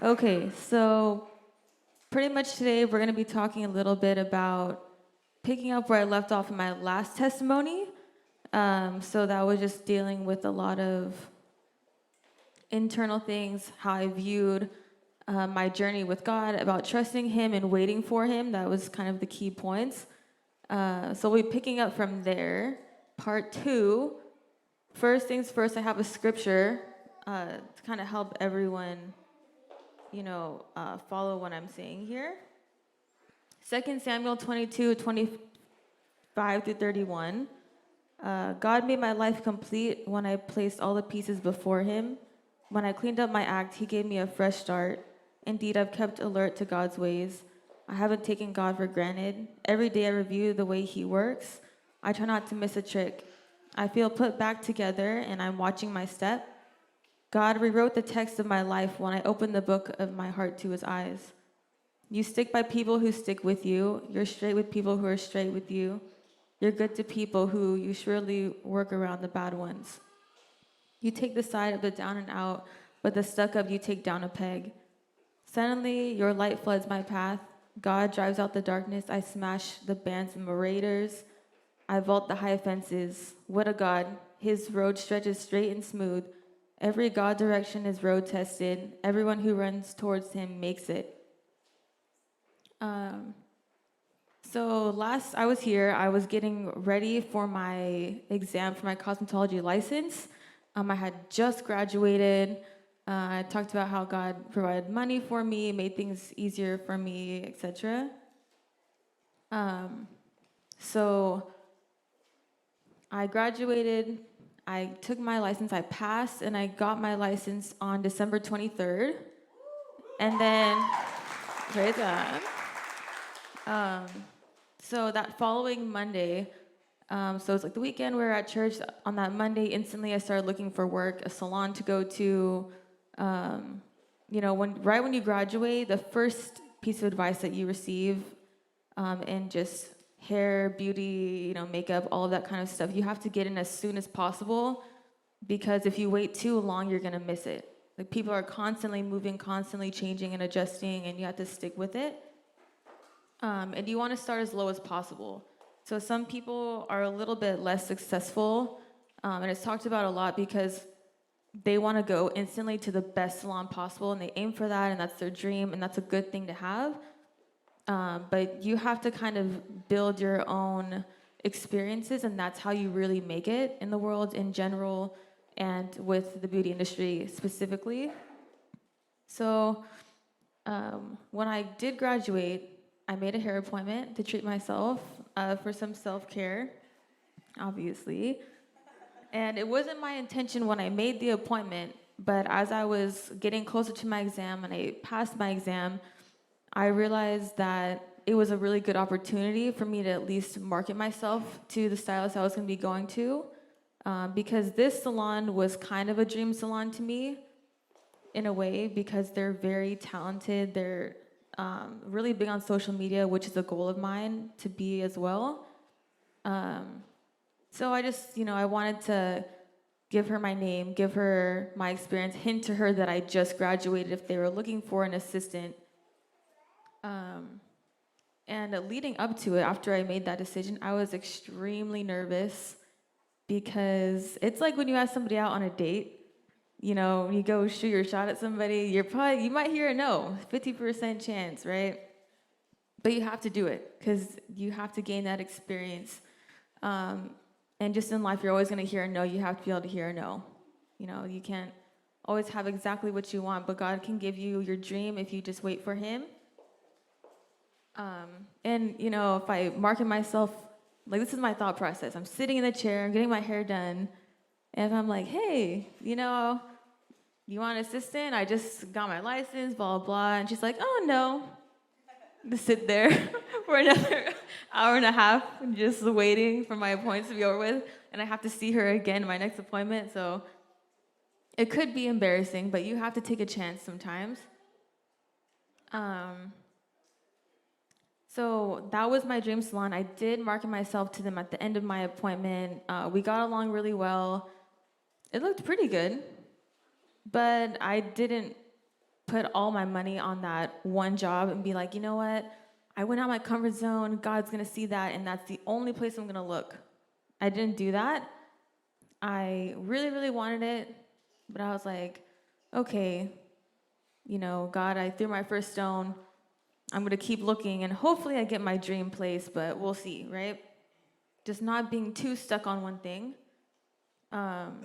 Okay, so pretty much today we're going to be talking a little bit about picking up where I left off in my last testimony. So that was just dealing with a lot of internal things, how I viewed my journey with God, about trusting Him and waiting for Him. That was kind of the key points. So we'll be picking up from there. Part 2. First things first, I have a scripture to kind of help everyone, follow what I'm saying here. 2 Samuel 22:25-31. God made my life complete when I placed all the pieces before Him. When I cleaned up my act, He gave me a fresh start. Indeed, I've kept alert to God's ways. I haven't taken God for granted. Every day I review the way He works. I try not to miss a trick. I feel put back together and I'm watching my step. God rewrote the text of my life when I opened the book of my heart to His eyes. You stick by people who stick with you. You're straight with people who are straight with you. You're good to people who you surely work around the bad ones. You take the side of the down and out, but the stuck up you take down a peg. Suddenly, your light floods my path. God drives out the darkness. I smash the bands and marauders. I vault the high fences. What a God. His road stretches straight and smooth. Every God direction is road tested. Everyone who runs towards Him makes it. So last I was here, I was getting ready for my exam for my cosmetology license. I had just graduated. I talked about how God provided money for me, made things easier for me, etc. So I graduated, I took my license, I passed, and I got my license on December 23rd. And then, praise God. So that following Monday, so it's like the weekend we were at church. On that Monday, instantly I started looking for work, a salon to go to. When you graduate, the first piece of advice that you receive, in just hair, beauty, makeup, all of that kind of stuff, you have to get in as soon as possible, because if you wait too long, you're gonna miss it. Like, people are constantly moving, constantly changing and adjusting, and you have to stick with it. And you want to start as low as possible. So some people are a little bit less successful, and it's talked about a lot because they want to go instantly to the best salon possible, and they aim for that, and that's their dream, and that's a good thing to have. But you have to kind of build your own experiences, and that's how you really make it in the world in general, and with the beauty industry specifically. So when I did graduate, I made a hair appointment to treat myself for some self-care, obviously. And it wasn't my intention when I made the appointment, but as I was getting closer to my exam and I passed my exam, I realized that it was a really good opportunity for me to at least market myself to the stylist I was going to be going to, because this salon was kind of a dream salon to me in a way, because they're very talented. They're really big on social media, which is a goal of mine to be as well. So I just, I wanted to give her my name, give her my experience, hint to her that I just graduated if they were looking for an assistant. And leading up to it, after I made that decision, I was extremely nervous, because it's like when you ask somebody out on a date. You go shoot your shot at somebody, you might hear a no, 50% chance, right? But you have to do it, because you have to gain that experience. And just in life, you're always going to hear a no. You have to be able to hear a no. You can't always have exactly what you want, but God can give you your dream if you just wait for Him. And, if I market myself, like, this is my thought process. I'm sitting in the chair, I'm getting my hair done. And if I'm like, hey, you want an assistant? I just got my license, blah, blah, blah. And she's like, oh, no. To sit there for another hour and a half, just waiting for my appointment to be over with. And I have to see her again in my next appointment. So it could be embarrassing, but you have to take a chance sometimes. So that was my dream salon. I did market myself to them at the end of my appointment. We got along really well. It looked pretty good, but I didn't put all my money on that one job and be like, you know what? I went out my comfort zone. God's gonna see that, and that's the only place I'm gonna look. I didn't do that. I really, really wanted it, but I was like, okay, God, I threw my first stone. I'm gonna keep looking, and hopefully I get my dream place, but we'll see, right? Just not being too stuck on one thing. Um,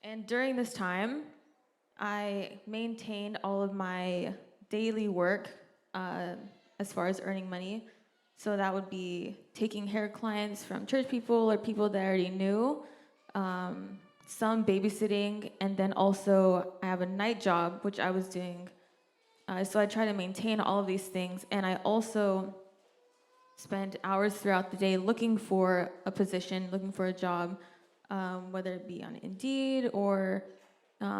and during this time, I maintained all of my daily work uh, as far as earning money. So that would be taking hair clients from church people or people that I already knew, some babysitting, and then also I have a night job, which I was doing. So I try to maintain all of these things, and I also spend hours throughout the day looking for a position, looking for a job, whether it be on Indeed or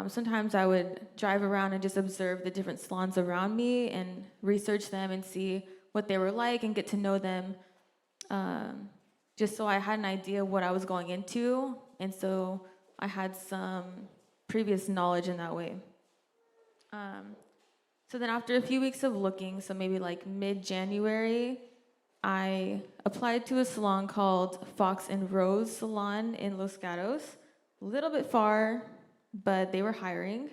sometimes I would drive around and just observe the different salons around me and research them and see what they were like and get to know them, just so I had an idea what I was going into. And so I had some previous knowledge in that way. So then after a few weeks of looking, so maybe like mid-January, I applied to a salon called Fox and Rose Salon in Los Gatos. A little bit far, but they were hiring.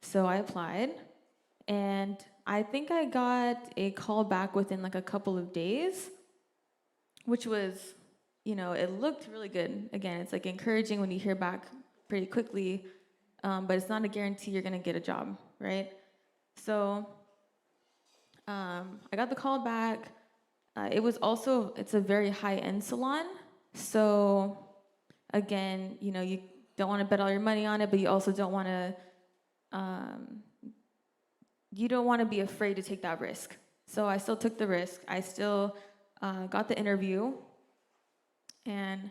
So I applied. And I think I got a call back within like a couple of days, which was, it looked really good. Again, it's like encouraging when you hear back pretty quickly, but it's not a guarantee you're gonna get a job, right? So I got the call back. It's a very high-end salon. So again, you don't want to bet all your money on it, but you also don't want to, be afraid to take that risk. So I still took the risk. I still got the interview. And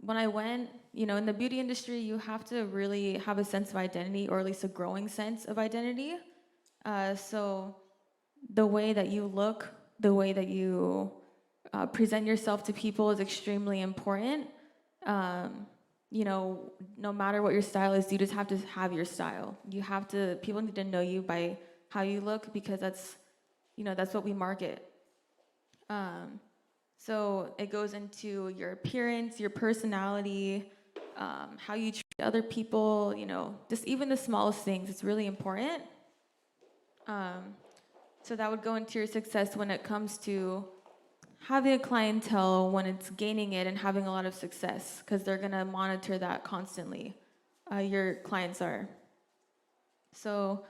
when I went, in the beauty industry, you have to really have a sense of identity, or at least a growing sense of identity. So the way that you look, the way that you present yourself to people is extremely important. No matter what your style is, you just have to have your style. People need to know you by how you look, because that's what we market. So it goes into your appearance, your personality, how you treat other people, just even the smallest things. It's really important. So that would go into your success when it comes to having a clientele, when it's gaining it and having a lot of success, because they're gonna monitor that constantly. Your clients are. So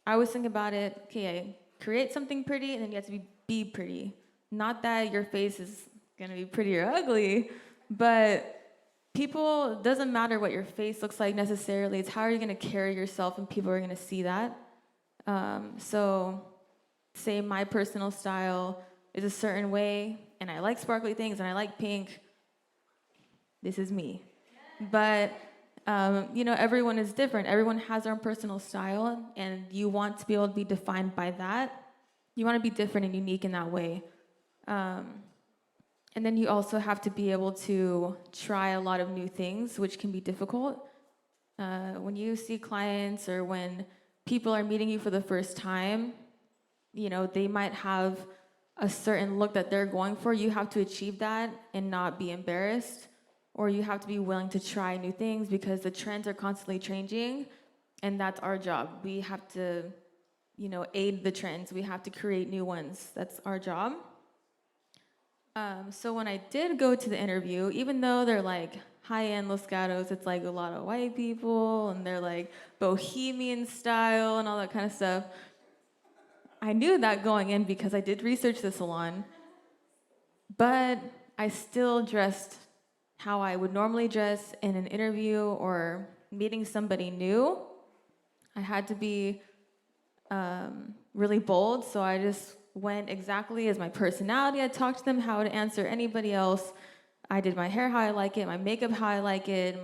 I always think about it, okay, create something pretty, and then you have to be pretty. Not that your face is gonna be pretty or ugly, but doesn't matter what your face looks like necessarily, it's how are you gonna carry yourself and people are gonna see that. So say my personal style is a certain way, and I like sparkly things, and I like pink. This is me. But, everyone is different. Everyone has their own personal style, and you want to be able to be defined by that. You want to be different and unique in that way. And then you also have to be able to try a lot of new things, which can be difficult. When you see clients or when people are meeting you for the first time, they might have a certain look that they're going for. You have to achieve that and not be embarrassed, or you have to be willing to try new things, because the trends are constantly changing, and that's our job. We have to, aid the trends. We have to create new ones. That's our job. So when I did go to the interview, even though they're like high-end Los Gatos, it's like a lot of white people, and they're like bohemian style and all that kind of stuff. I knew that going in because I did research the salon, but I still dressed how I would normally dress in an interview or meeting somebody new. I had to be really bold, so I just went exactly as my personality. I talked to them how to answer anybody else. I did my hair how I like it, my makeup how I like it,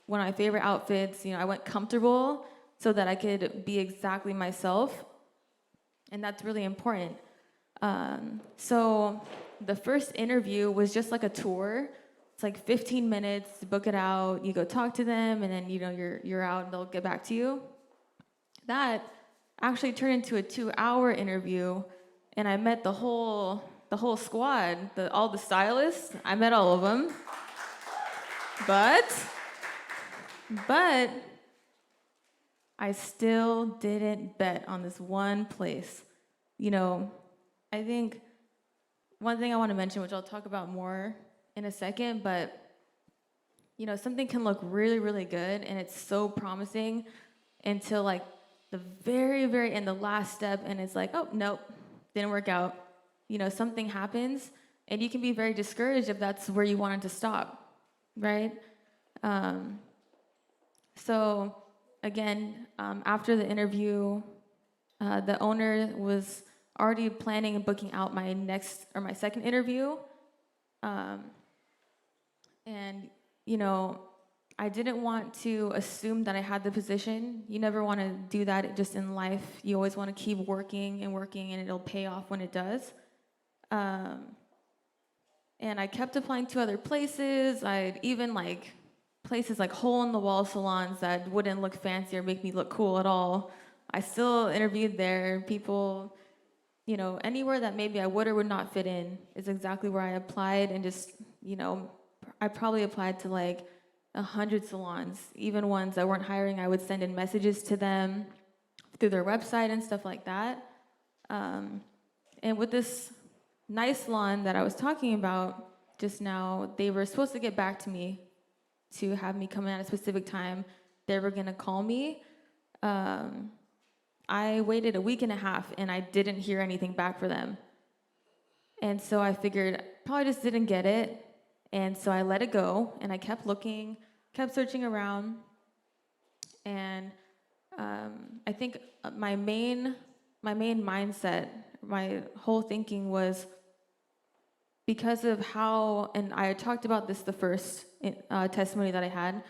one of my favorite outfits. I went comfortable so that I could be exactly myself. And that's really important. So the first interview was just like a tour It's like 15 minutes, book it out, you go talk to them, and then you're out and they'll get back to you. That actually turned into a 2-hour interview, and I met the whole squad, all the stylists. I met all of them. But I still didn't bet on this one place. I think one thing I want to mention, which I'll talk about more in a second, but something can look really, really good and it's so promising until like the very, very end, the last step, and it's like, oh, nope, didn't work out. Something happens and you can be very discouraged if that's where you wanted to stop, right? So again, after the interview, the owner was already planning and booking out my second interview. And, I didn't want to assume that I had the position. You never want to do that just in life. You always want to keep working, and it'll pay off when it does. And I kept applying to other places. I'd even places like hole-in-the-wall salons that wouldn't look fancy or make me look cool at all. I still interviewed there. People, anywhere that maybe I would or would not fit in is exactly where I applied, and just, I probably applied to 100 salons. Even ones that weren't hiring, I would send in messages to them through their website and stuff like that. And with this nice salon that I was talking about just now, they were supposed to get back to me to have me come in at a specific time. They were gonna call me. I waited a week and a half and I didn't hear anything back for them. And so I figured probably just didn't get it. And so I let it go and I kept looking, kept searching around. And I think my main mindset, my whole thinking was because of how, and I talked about this the first testimony that I had,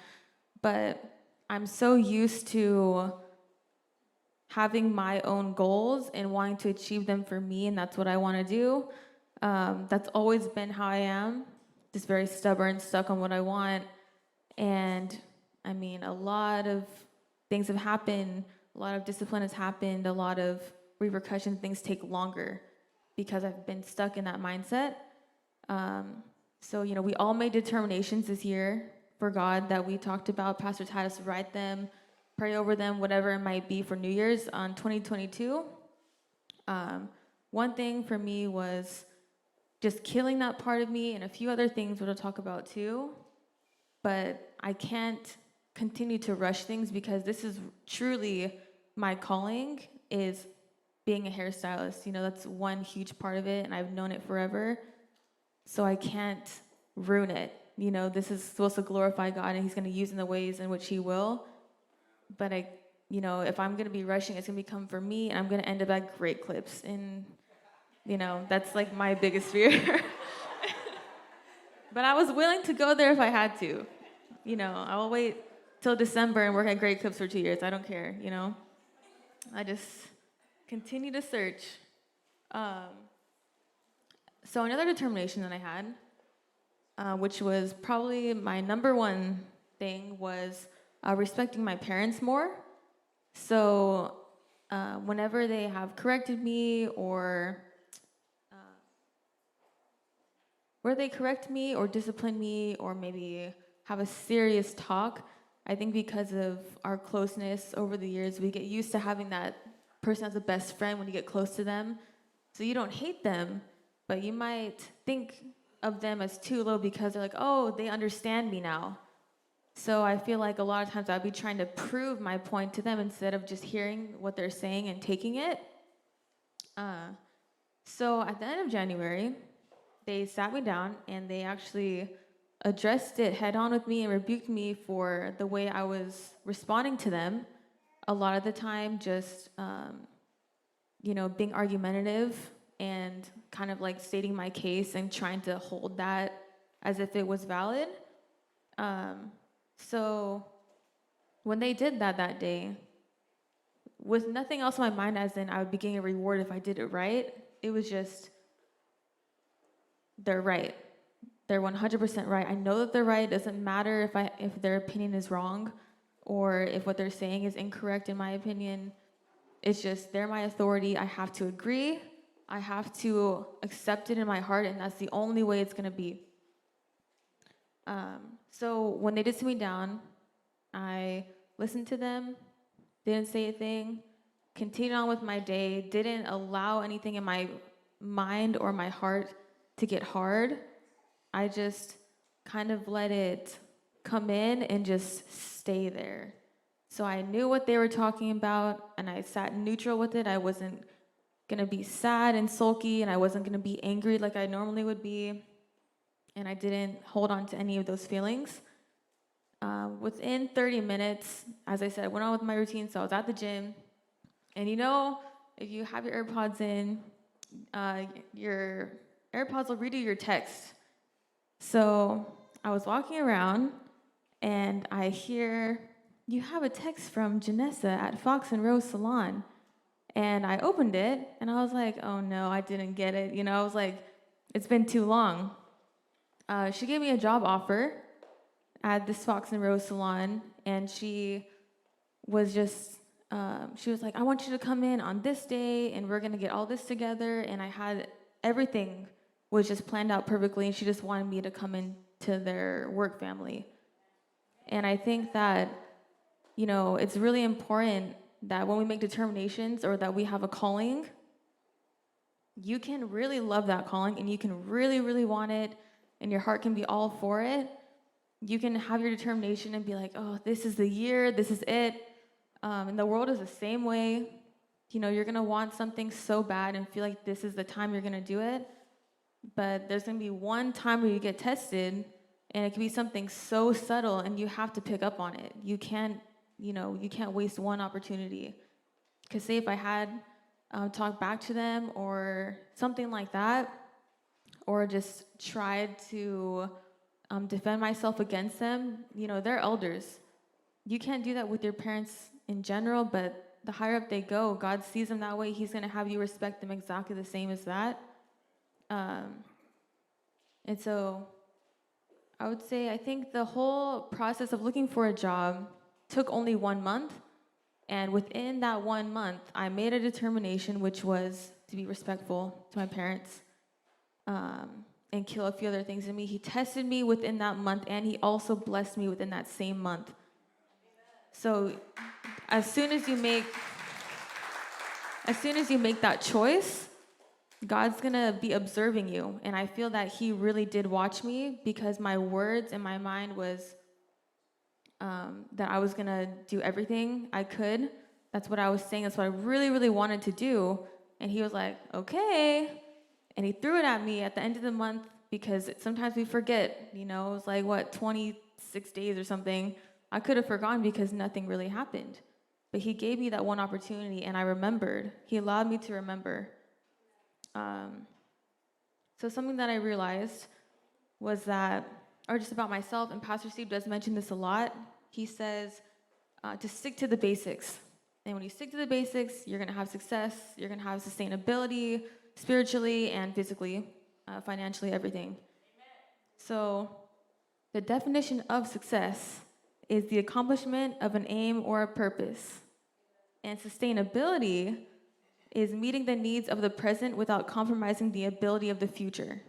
but I'm so used to having my own goals and wanting to achieve them for me, and that's what I want to do. That's always been how I am, just very stubborn, stuck on what I want. And I mean, a lot of things have happened, a lot of discipline has happened, a lot of repercussion, things take longer because I've been stuck in that mindset. So, we all made determinations this year for God that we talked about. Pastor had us write them, pray over them, whatever it might be for New Year's on 2022. One thing for me was just killing that part of me, and a few other things we'll talk about too. But I can't continue to rush things because this is truly my calling, is being a hairstylist. That's one huge part of it, and I've known it forever. So I can't ruin it. This is supposed to glorify God, and He's going to use in the ways in which He will. But if I'm going to be rushing, it's going to become for me, and I'm going to end up at Great Clips. And, that's my biggest fear. But I was willing to go there if I had to. I will wait till December and work at Great Clips for 2 years. I don't care, I just continue to search. So another determination that I had, which was probably my number one thing, was respecting my parents more. So whenever they have corrected me or where they correct me or discipline me or maybe have a serious talk, I think because of our closeness over the years, we get used to having that person as a best friend when you get close to them. So you don't hate them, but you might think of them as too low because they're like, oh, they understand me now. So I feel like a lot of times I'd be trying to prove my point to them instead of just hearing what they're saying and taking it. So at the end of January, they sat me down and they actually addressed it head on with me and rebuked me for the way I was responding to them. A lot of the time just, being argumentative and kind of stating my case and trying to hold that as if it was valid. So when they did that day, with nothing else in my mind as in I would be getting a reward if I did it right, it was just, they're right. they're 100% right. I know that they're right. It doesn't matter if their opinion is wrong or if what they're saying is incorrect in my opinion. It's just they're my authority. I have to agree. I have to accept it in my heart, and that's the only way it's gonna be. So when they did sit me down, I listened to them, didn't say a thing, continued on with my day, didn't allow anything in my mind or my heart to get hard. I just kind of let it come in and just stay there. So I knew what they were talking about, and I sat neutral with it. I wasn't gonna be sad and sulky, and I wasn't gonna be angry like I normally would be. And I didn't hold on to any of those feelings. Within 30 minutes, as I said, I went on with my routine, so I was at the gym. And if you have your AirPods in, your AirPods will read you your text. So I was walking around, and I hear, "You have a text from Janessa at Fox and Rose Salon." And I opened it, and I was like, oh no, I didn't get it. I was like, it's been too long. She gave me a job offer at this Fox and Rose Salon, and she was like, I want you to come in on this day, and we're gonna get all this together. And I had everything was just planned out perfectly, and she just wanted me to come into their work family. And I think that, it's really important that when we make determinations or that we have a calling, you can really love that calling and you can really, really want it, and your heart can be all for it. You can have your determination and be like, oh, this is the year, this is it. And the world is the same way. You're gonna want something so bad and feel like this is the time you're gonna do it. But there's gonna be one time where you get tested, and it can be something so subtle, and you have to pick up on it. You can't waste one opportunity. Because say if I had talked back to them or something like that, or just tried to defend myself against them, they're elders. You can't do that with your parents in general, but the higher up they go, God sees them that way. He's going to have you respect them exactly the same as that. And so I would say I think the whole process of looking for a job took only 1 month. And within that 1 month, I made a determination, which was to be respectful to my parents and kill a few other things in me. He tested me within that month, and he also blessed me within that same month. So as soon as you make that choice, God's gonna be observing you. And I feel that he really did watch me, because my words in my mind was that I was gonna do everything I could. That's what I was saying. That's what I really, really wanted to do. And he was like, okay. And he threw it at me at the end of the month, because sometimes we forget, it was like, 26 days or something. I could have forgotten because nothing really happened. But he gave me that one opportunity, and I remembered. He allowed me to remember. So something that I realized was that, or just about myself, and Pastor Steve does mention this a lot. He says to stick to the basics. And when you stick to the basics, you're gonna have success, you're gonna have sustainability, spiritually and physically, financially, everything. Amen. So the definition of success is the accomplishment of an aim or a purpose. And sustainability is meeting the needs of the present without compromising the ability of the future.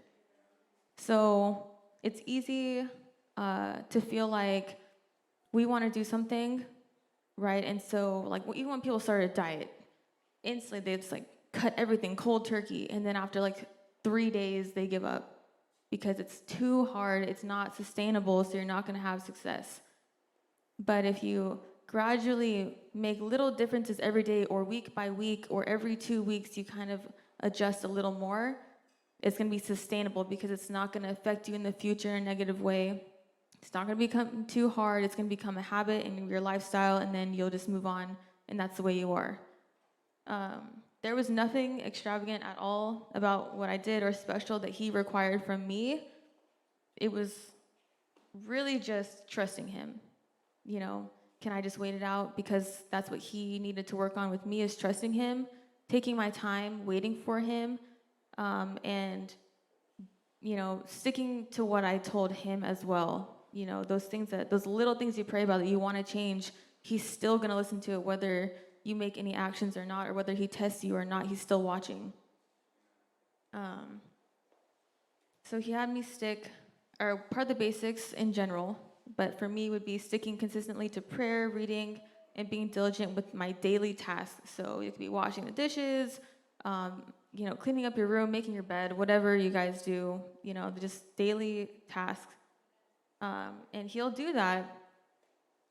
So it's easy to feel like we want to do something, right? And so, like, even when people start a diet, instantly they just like cut everything cold turkey, and then after like 3 days they give up because it's too hard, it's not sustainable, so you're not going to have success. But if you gradually make little differences every day, or week by week, or every 2 weeks, you kind of adjust a little more, it's going to be sustainable, because it's not going to affect you in the future in a negative way. It's not going to become too hard. It's going to become a habit in your lifestyle, and then you'll just move on, and that's the way you are. There was nothing extravagant at all about what I did or special that he required from me. It was really just trusting him. Can I just wait it out? Because that's what he needed to work on with me, is trusting him, taking my time, waiting for him, and sticking to what I told him as well. Those little things you pray about that you want to change, he's still going to listen to it, whether you make any actions or not, or whether he tests you or not, he's still watching. So he had me or part of the basics in general, but for me would be sticking consistently to prayer, reading, and being diligent with my daily tasks. So it could be washing the dishes, cleaning up your room, making your bed, whatever you guys do, just daily tasks. And he'll do that,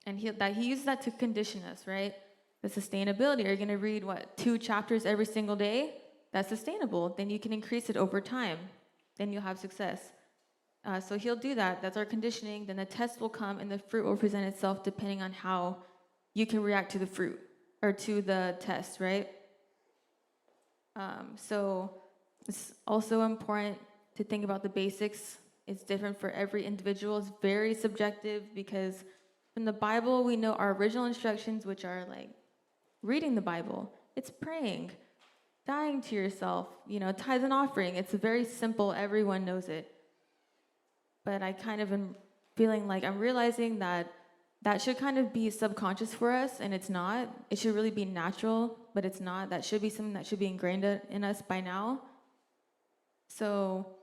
and he uses that to condition us, right? The sustainability. Are you going to read 2 chapters every single day? That's sustainable. Then you can increase it over time. Then you'll have success. So he'll do that. That's our conditioning. Then the test will come, and the fruit will present itself depending on how you can react to the fruit or to the test, right? So it's also important to think about the basics. It's different for every individual. It's very subjective because from the Bible, we know our original instructions, which are like reading the Bible. It's praying, dying to yourself, tithes and offering. It's very simple. Everyone knows it. But I kind of am feeling like I'm realizing that should kind of be subconscious for us, and it's not. It should really be natural, but it's not. That should be something that should be ingrained in us by now. So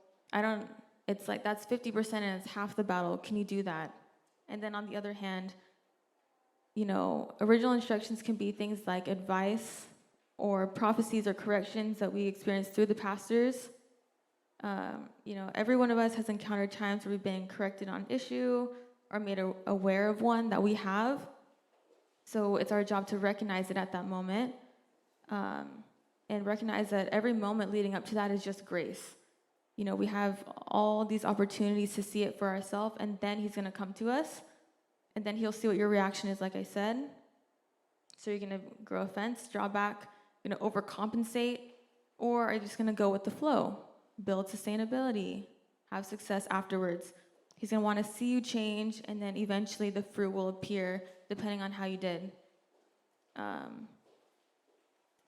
it's like that's 50% and it's half the battle. Can you do that? And then on the other hand, original instructions can be things like advice or prophecies or corrections that we experience through the pastors. Every one of us has encountered times where we've been corrected on issue or made aware of one that we have. So it's our job to recognize it at that moment, and recognize that every moment leading up to that is just grace. We have all these opportunities to see it for ourselves, and then he's going to come to us, and then he'll see what your reaction is, like I said. So you're going to grow offense, draw back, overcompensate, or are you just going to go with the flow, build sustainability, have success afterwards? He's going to want to see you change, and then eventually the fruit will appear depending on how you did.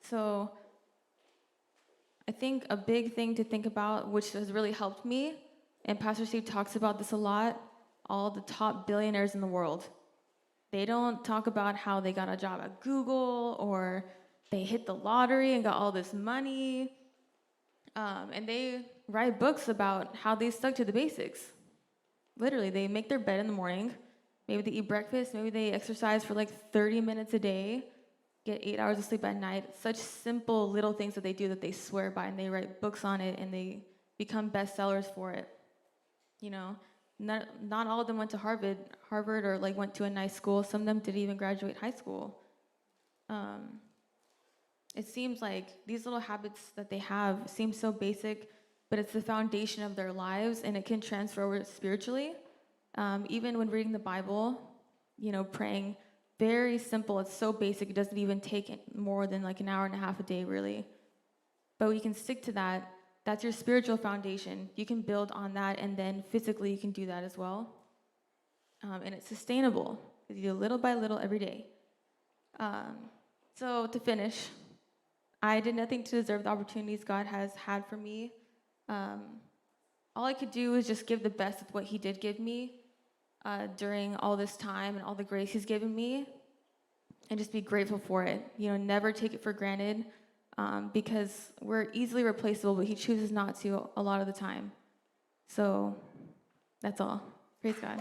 So I think a big thing to think about, which has really helped me, and Pastor Steve talks about this a lot, all the top billionaires in the world. They don't talk about how they got a job at Google or they hit the lottery and got all this money. And they write books about how they stuck to the basics. Literally, they make their bed in the morning. Maybe they eat breakfast. Maybe they exercise for like 30 minutes a day, get 8 hours of sleep at night. Such simple little things that they do that they swear by, and they write books on it, and they become bestsellers for it. Not all of them went to Harvard or like went to a nice school. Some of them didn't even graduate high school. It seems like these little habits that they have seem so basic, but it's the foundation of their lives, and it can transfer over spiritually. Even when reading the Bible, praying, very simple. It's so basic. It doesn't even take more than like an hour and a half a day, really. But we can stick to that. That's your spiritual foundation. You can build on that, and then physically you can do that as well. And it's sustainable because you do little by little every day. So to finish, I did nothing to deserve the opportunities God has had for me. All I could do was just give the best with what he did give me during all this time and all the grace he's given me, and just be grateful for it. Never take it for granted, because we're easily replaceable, but he chooses not to a lot of the time. So that's all. Praise God.